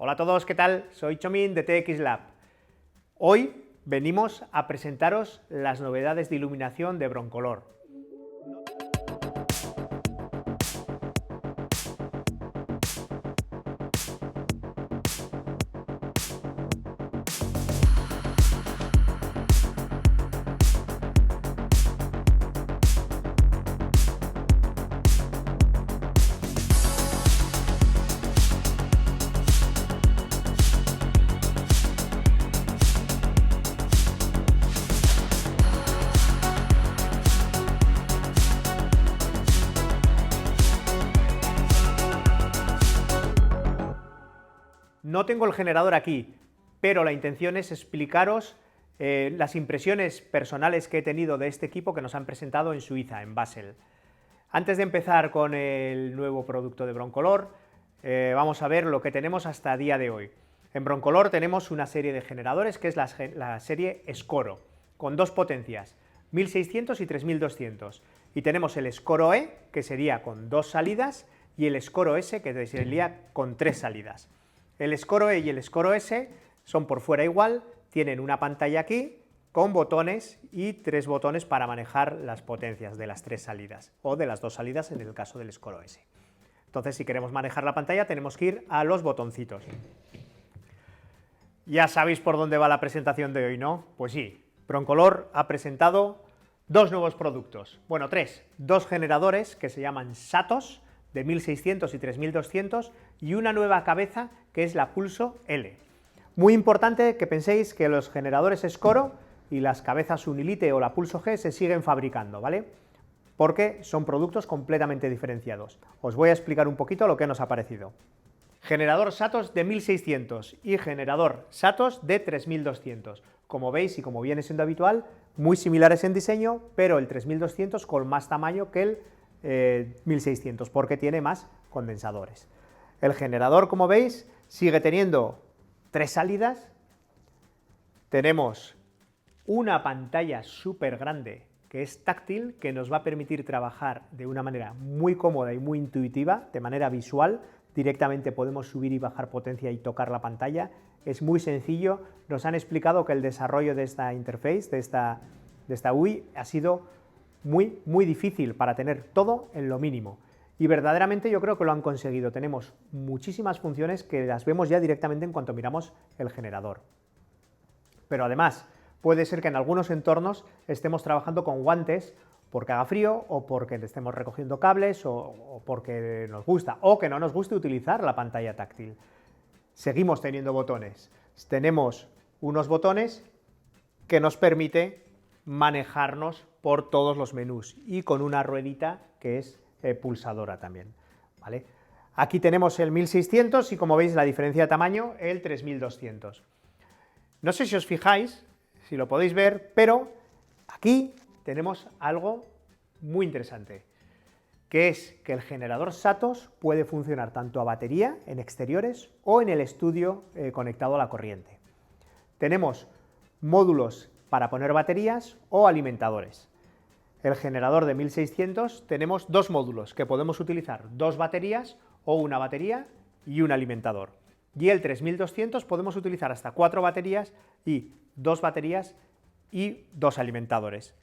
Hola a todos, ¿qué tal? Soy Chomín de TX Lab. Hoy venimos a presentaros las novedades de iluminación de Broncolor. No tengo el generador aquí, pero la intención es explicaros las impresiones personales que he tenido de este equipo que nos han presentado en Suiza, en Basel. Antes de empezar con el nuevo producto de Broncolor, vamos a ver lo que tenemos hasta el día de hoy. En Broncolor tenemos una serie de generadores que es la serie Scoro, con dos potencias, 1600 y 3200. Y tenemos el Scoro E, que sería con dos salidas, y el Scoro S, que sería con tres salidas. El Scoro E y el Scoro S son por fuera igual, tienen una pantalla aquí con botones y tres botones para manejar las potencias de las tres salidas, o de las dos salidas en el caso del Scoro S. Entonces, si queremos manejar la pantalla, tenemos que ir a los botoncitos. Ya sabéis por dónde va la presentación de hoy, ¿no? Pues sí, Broncolor ha presentado dos nuevos productos, bueno, dos generadores que se llaman Satos, de 1600 y 3200, y una nueva cabeza que es la Pulso L. Muy importante que penséis que los generadores Scoro y las cabezas Unilite o la Pulso G se siguen fabricando, ¿vale? Porque son productos completamente diferenciados. Os voy a explicar un poquito lo que nos ha parecido. Generador Satos de 1600 y generador Satos de 3200. Como veis y como viene siendo habitual, muy similares en diseño, pero el 3200 con más tamaño que el 1600 porque tiene más condensadores. El generador, como veis, sigue teniendo tres salidas, tenemos una pantalla súper grande que es táctil, que nos va a permitir trabajar de una manera muy cómoda y muy intuitiva, de manera visual. Directamente podemos subir y bajar potencia y tocar la pantalla, es muy sencillo. Nos han explicado que el desarrollo de esta interface, de esta UI, ha sido muy difícil para tener todo en lo mínimo, y verdaderamente yo creo que lo han conseguido. Tenemos muchísimas funciones que las vemos ya directamente en cuanto miramos el generador, pero además puede ser que en algunos entornos estemos trabajando con guantes porque haga frío, o porque estemos recogiendo cables, o porque nos gusta, o que no nos guste utilizar la pantalla táctil. Seguimos teniendo botones, tenemos unos botones que nos permite manejarnos por todos los menús, y con una ruedita que es pulsadora también, ¿vale? Aquí tenemos el 1600 y, como veis, la diferencia de tamaño, el 3200. No sé si os fijáis, si lo podéis ver, pero aquí tenemos algo muy interesante, que es que el generador Satos puede funcionar tanto a batería en exteriores o en el estudio conectado a la corriente. Tenemos módulos para poner baterías o alimentadores. El generador de 1600 tenemos dos módulos que podemos utilizar, dos baterías o una batería y un alimentador. Y el 3200 podemos utilizar hasta 4 baterías y 2 baterías y 2 alimentadores.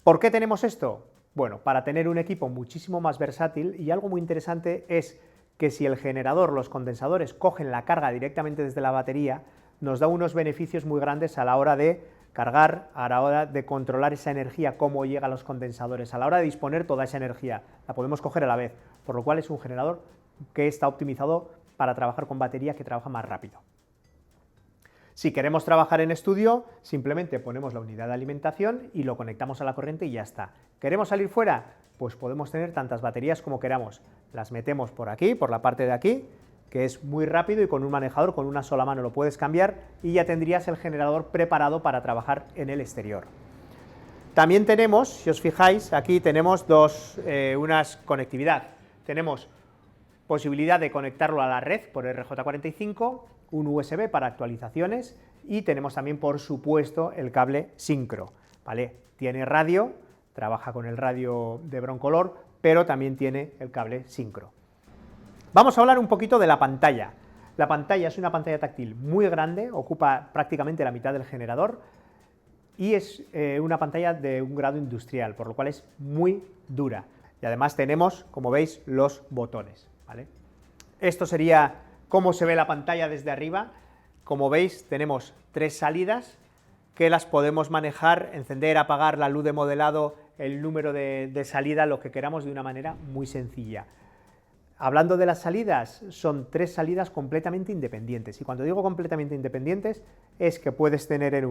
¿Por qué tenemos esto? Bueno, para tener un equipo muchísimo más versátil, y algo muy interesante es que si el generador, los condensadores, cogen la carga directamente desde la batería, nos da unos beneficios muy grandes a la hora de cargar, a la hora de controlar esa energía, cómo llega a los condensadores, a la hora de disponer toda esa energía, la podemos coger a la vez, por lo cual es un generador que está optimizado para trabajar con batería, que trabaja más rápido. Si queremos trabajar en estudio, simplemente ponemos la unidad de alimentación y lo conectamos a la corriente y ya está. ¿Queremos salir fuera? Pues podemos tener tantas baterías como queramos, las metemos por aquí, por la parte de aquí, que es muy rápido, y con un manejador, con una sola mano lo puedes cambiar y ya tendrías el generador preparado para trabajar en el exterior. También tenemos, si os fijáis, aquí tenemos unas conectividad. Tenemos posibilidad de conectarlo a la red por RJ45, un USB para actualizaciones, y tenemos también, por supuesto, el cable Syncro, ¿vale? Tiene radio, trabaja con el radio de Broncolor, pero también tiene el cable Syncro. Vamos a hablar un poquito de la pantalla. La pantalla es una pantalla táctil muy grande, ocupa prácticamente la mitad del generador y es una pantalla de un grado industrial, por lo cual es muy dura. Y además tenemos, como veis, los botones, ¿vale? Esto sería cómo se ve la pantalla desde arriba. Como veis, tenemos 3 salidas que las podemos manejar, encender, apagar la luz de modelado, el número de salida, lo que queramos, de una manera muy sencilla. Hablando de las salidas, son 3 salidas completamente independientes, y cuando digo completamente independientes es que puedes tener en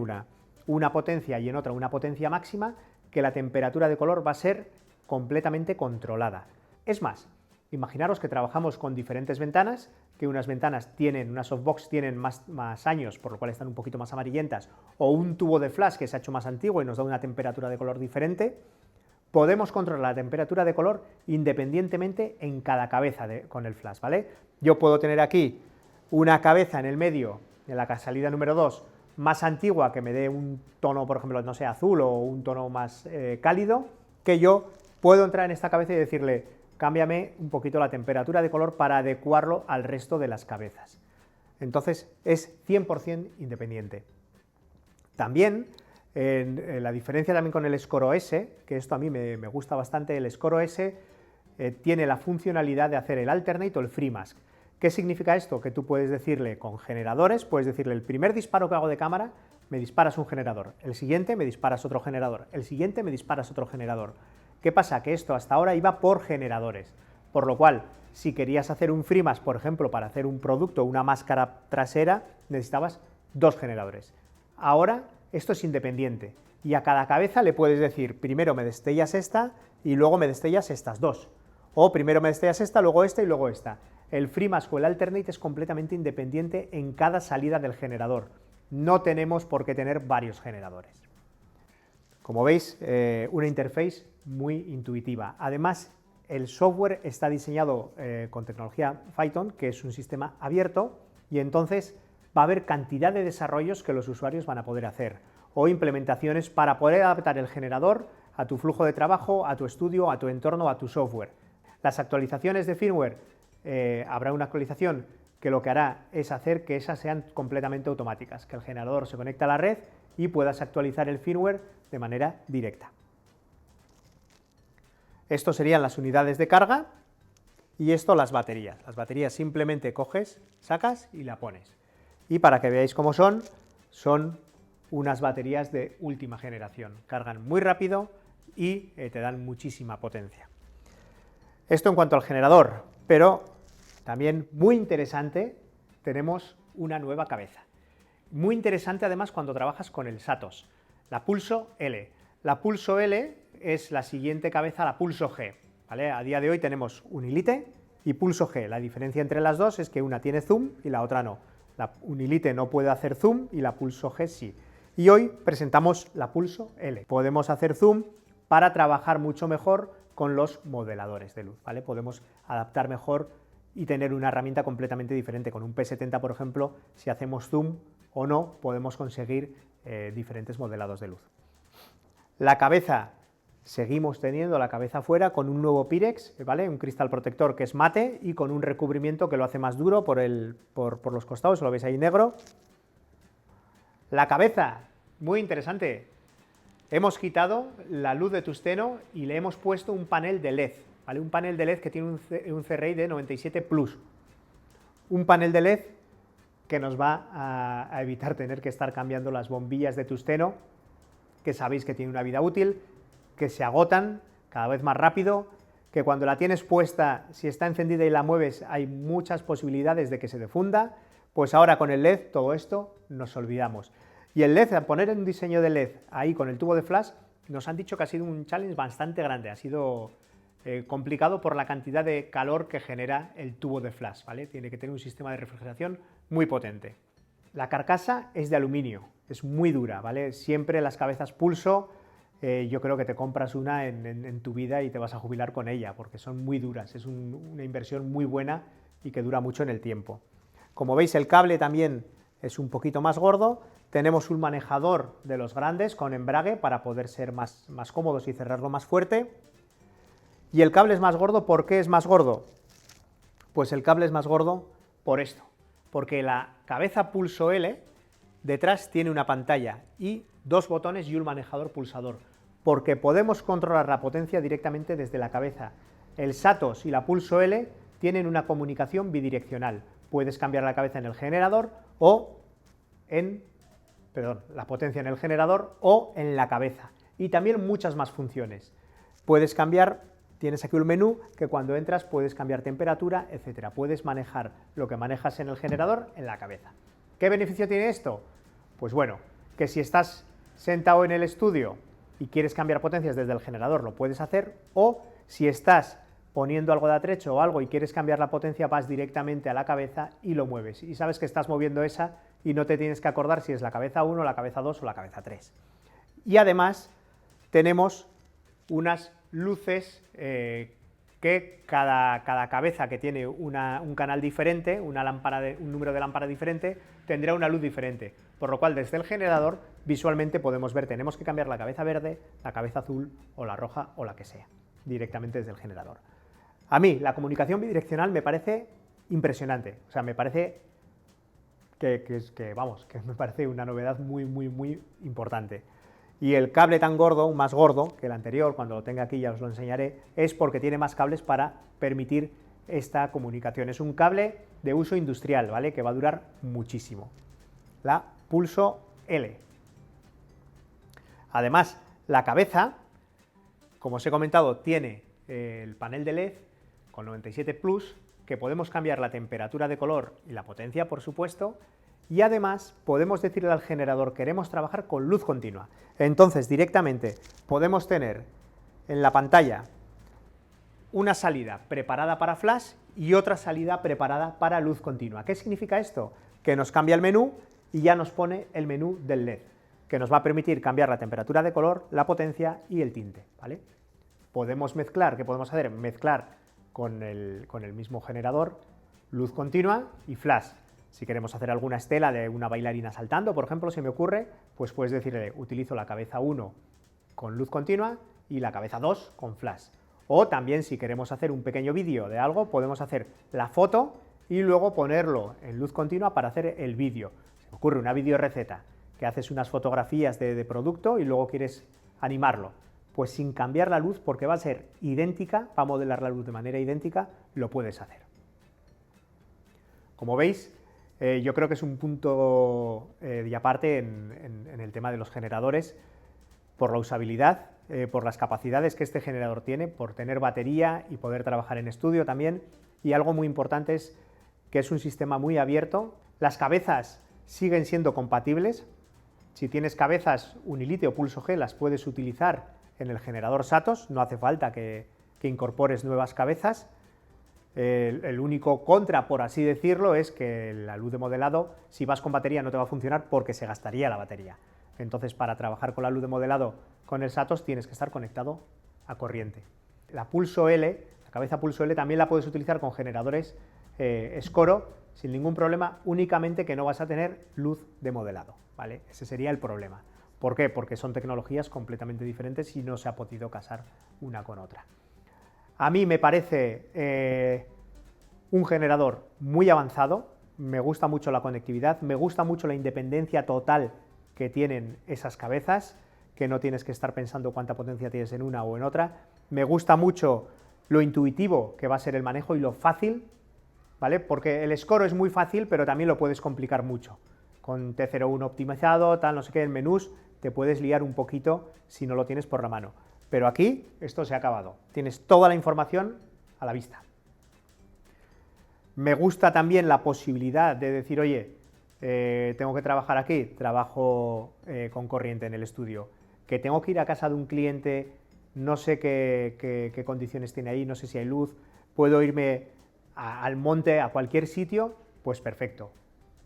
una potencia y en otra una potencia máxima, que la temperatura de color va a ser completamente controlada. Es más, imaginaros que trabajamos con diferentes ventanas, que unas ventanas tienen, una softbox tienen más años, por lo cual están un poquito más amarillentas, o un tubo de flash que se ha hecho más antiguo y nos da una temperatura de color diferente. Podemos controlar la temperatura de color independientemente en cada cabeza con el flash, ¿vale? Yo puedo tener aquí una cabeza en el medio, en la salida número 2, más antigua, que me dé un tono, por ejemplo, no sé, azul o un tono más cálido, que yo puedo entrar en esta cabeza y decirle, cámbiame un poquito la temperatura de color para adecuarlo al resto de las cabezas. Entonces es 100% independiente. También, la diferencia también con el SCOROS, que esto a mí me gusta bastante, el SCOROS tiene la funcionalidad de hacer el alternate o el free mask. ¿Qué significa esto? Que tú puedes decirle con generadores, puedes decirle el primer disparo que hago de cámara, me disparas un generador, el siguiente me disparas otro generador, el siguiente me disparas otro generador. ¿Qué pasa? Que esto hasta ahora iba por generadores, por lo cual, si querías hacer un free mask, por ejemplo, para hacer un producto, una máscara trasera, necesitabas 2 generadores. Ahora esto es independiente y a cada cabeza le puedes decir, primero me destellas esta y luego me destellas estas 2, o primero me destellas esta, luego esta y luego esta. El free mask o el alternate es completamente independiente en cada salida del generador. No tenemos por qué tener varios generadores. Como veis, una interface muy intuitiva. Además, el software está diseñado con tecnología Python, que es un sistema abierto, y entonces va a haber cantidad de desarrollos que los usuarios van a poder hacer, o implementaciones para poder adaptar el generador a tu flujo de trabajo, a tu estudio, a tu entorno, a tu software. Las actualizaciones de firmware, habrá una actualización que lo que hará es hacer que esas sean completamente automáticas, que el generador se conecte a la red y puedas actualizar el firmware de manera directa. Esto serían las unidades de carga y esto las baterías. Las baterías simplemente coges, sacas y la pones. Y para que veáis cómo son unas baterías de última generación. Cargan muy rápido y te dan muchísima potencia. Esto en cuanto al generador, pero también muy interesante, tenemos una nueva cabeza. Muy interesante además cuando trabajas con el Satos, la Pulso L. La Pulso L es la siguiente cabeza a la Pulso G, ¿vale? A día de hoy tenemos Unilite y Pulso G. La diferencia entre las dos es que una tiene zoom y la otra no. La Unilite no puede hacer zoom y la Pulso G sí. Y hoy presentamos la Pulso L. Podemos hacer zoom para trabajar mucho mejor con los modeladores de luz, ¿vale? Podemos adaptar mejor y tener una herramienta completamente diferente. Con un P70, por ejemplo, si hacemos zoom o no, podemos conseguir diferentes modelados de luz. La cabeza, seguimos teniendo la cabeza fuera con un nuevo Pirex, ¿vale? Un cristal protector que es mate y con un recubrimiento que lo hace más duro por los costados, lo veis ahí negro. La cabeza, muy interesante. Hemos quitado la luz de tungsteno y le hemos puesto un panel de LED, ¿vale? Un panel de LED que tiene un CRI de 97 Plus. Un panel de LED que nos va a evitar tener que estar cambiando las bombillas de tungsteno, que sabéis que tiene una vida útil, que se agotan cada vez más rápido, que cuando la tienes puesta, si está encendida y la mueves, hay muchas posibilidades de que se defunda. Pues ahora con el LED todo esto nos olvidamos. Y el LED, al poner un diseño de LED ahí con el tubo de flash, nos han dicho que ha sido un challenge bastante grande, ha sido complicado por la cantidad de calor que genera el tubo de flash, ¿vale? Tiene que tener un sistema de refrigeración muy potente. La carcasa es de aluminio, es muy dura, ¿vale? Siempre las cabezas Pulso, yo creo que te compras una en tu vida y te vas a jubilar con ella, porque son muy duras, es una inversión muy buena y que dura mucho en el tiempo. Como veis, el cable también es un poquito más gordo. Tenemos un manejador de los grandes con embrague para poder ser más cómodos y cerrarlo más fuerte. Y el cable es más gordo. ¿Por qué es más gordo? Pues el cable es más gordo por esto, Porque la cabeza pulso L detrás tiene una pantalla y dos botones y un manejador pulsador, porque podemos controlar la potencia directamente desde la cabeza. El Satos y la pulso L tienen una comunicación bidireccional. Puedes cambiar la cabeza en el generador o la potencia en el generador o en la cabeza. Y también muchas más funciones. Puedes cambiar, tienes aquí un menú que cuando entras puedes cambiar temperatura, etcétera. Puedes manejar lo que manejas en el generador en la cabeza. ¿Qué beneficio tiene esto? Pues bueno, que si estás sentado en el estudio y quieres cambiar potencias desde el generador, lo puedes hacer, o si estás poniendo algo de atrecho o algo y quieres cambiar la potencia, vas directamente a la cabeza y lo mueves. Y sabes que estás moviendo esa y no te tienes que acordar si es la cabeza 1, la cabeza 2 o la cabeza 3. Y además tenemos unas luces que cada cabeza que tiene un canal diferente, un número de lámpara diferente, tendrá una luz diferente, por lo cual desde el generador visualmente podemos ver, tenemos que cambiar la cabeza verde, la cabeza azul o la roja o la que sea, directamente desde el generador. A mí la comunicación bidireccional me parece impresionante, o sea, me parece que me parece una novedad muy importante. Y el cable tan gordo, más gordo que el anterior, cuando lo tenga aquí ya os lo enseñaré, es porque tiene más cables para permitir esta comunicación. Es un cable de uso industrial, ¿vale? Que va a durar muchísimo. La pulso L. Además, la cabeza, como os he comentado, tiene el panel de LED con 97 Plus, que podemos cambiar la temperatura de color y la potencia, por supuesto, y además podemos decirle al generador queremos trabajar con luz continua. Entonces directamente podemos tener en la pantalla una salida preparada para flash y otra salida preparada para luz continua. ¿Qué significa esto? Que nos cambia el menú y ya nos pone el menú del LED, que nos va a permitir cambiar la temperatura de color, la potencia y el tinte, ¿vale? Podemos mezclar, ¿qué podemos hacer? Mezclar con el mismo generador luz continua y flash. Si queremos hacer alguna estela de una bailarina saltando, por ejemplo, se me ocurre, pues puedes decirle, utilizo la cabeza 1 con luz continua y la cabeza 2 con flash. O también, si queremos hacer un pequeño vídeo de algo, podemos hacer la foto y luego ponerlo en luz continua para hacer el vídeo. Se me ocurre una vídeo receta, que haces unas fotografías de producto y luego quieres animarlo. Pues sin cambiar la luz, porque va a ser idéntica, va a modelar la luz de manera idéntica, lo puedes hacer. Como veis, yo creo que es un punto y aparte en el tema de los generadores, por la usabilidad, por las capacidades que este generador tiene, por tener batería y poder trabajar en estudio también, y algo muy importante es que es un sistema muy abierto. Las cabezas siguen siendo compatibles. Si tienes cabezas Unilite o Pulso G, las puedes utilizar en el generador Satos, no hace falta que incorpores nuevas cabezas. El único contra, por así decirlo, es que la luz de modelado, si vas con batería, no te va a funcionar porque se gastaría la batería. Entonces, para trabajar con la luz de modelado con el Satos, tienes que estar conectado a corriente. La pulso L, la cabeza pulso L, también la puedes utilizar con generadores Escoro sin ningún problema, únicamente que no vas a tener luz de modelado, ¿vale? Ese sería el problema. ¿Por qué? Porque son tecnologías completamente diferentes y no se ha podido casar una con otra. A mí me parece un generador muy avanzado, me gusta mucho la conectividad, me gusta mucho la independencia total que tienen esas cabezas, que no tienes que estar pensando cuánta potencia tienes en una o en otra. Me gusta mucho lo intuitivo que va a ser el manejo y lo fácil, ¿vale? Porque el Escoro es muy fácil, pero también lo puedes complicar mucho. Con T01 optimizado, tal, no sé qué, en menús, te puedes liar un poquito si no lo tienes por la mano. Pero aquí esto se ha acabado, tienes toda la información a la vista. Me gusta también la posibilidad de decir, oye, tengo que trabajar aquí, trabajo con corriente en el estudio, que tengo que ir a casa de un cliente, no sé qué condiciones tiene ahí, no sé si hay luz, puedo irme al monte, a cualquier sitio, pues perfecto.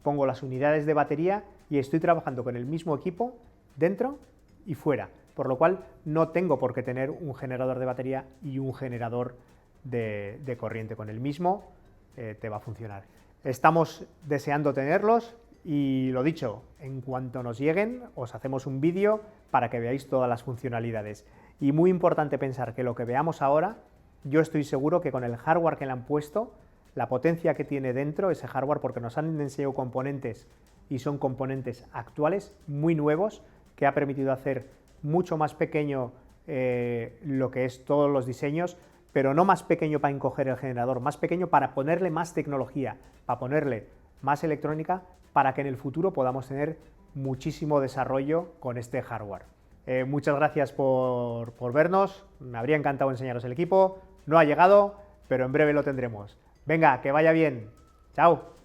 Pongo las unidades de batería y estoy trabajando con el mismo equipo dentro y fuera, por lo cual no tengo por qué tener un generador de batería y un generador de corriente. Con el mismo te va a funcionar. Estamos deseando tenerlos y lo dicho, en cuanto nos lleguen os hacemos un vídeo para que veáis todas las funcionalidades. Y muy importante pensar que lo que veamos ahora, yo estoy seguro que con el hardware que le han puesto la potencia que tiene dentro ese hardware, porque nos han enseñado componentes y son componentes actuales, muy nuevos, que ha permitido hacer mucho más pequeño lo que es todos los diseños, pero no más pequeño para encoger el generador, más pequeño para ponerle más tecnología, para ponerle más electrónica, para que en el futuro podamos tener muchísimo desarrollo con este hardware. Muchas gracias por vernos, me habría encantado enseñaros el equipo, no ha llegado, pero en breve lo tendremos. Venga, que vaya bien, chao.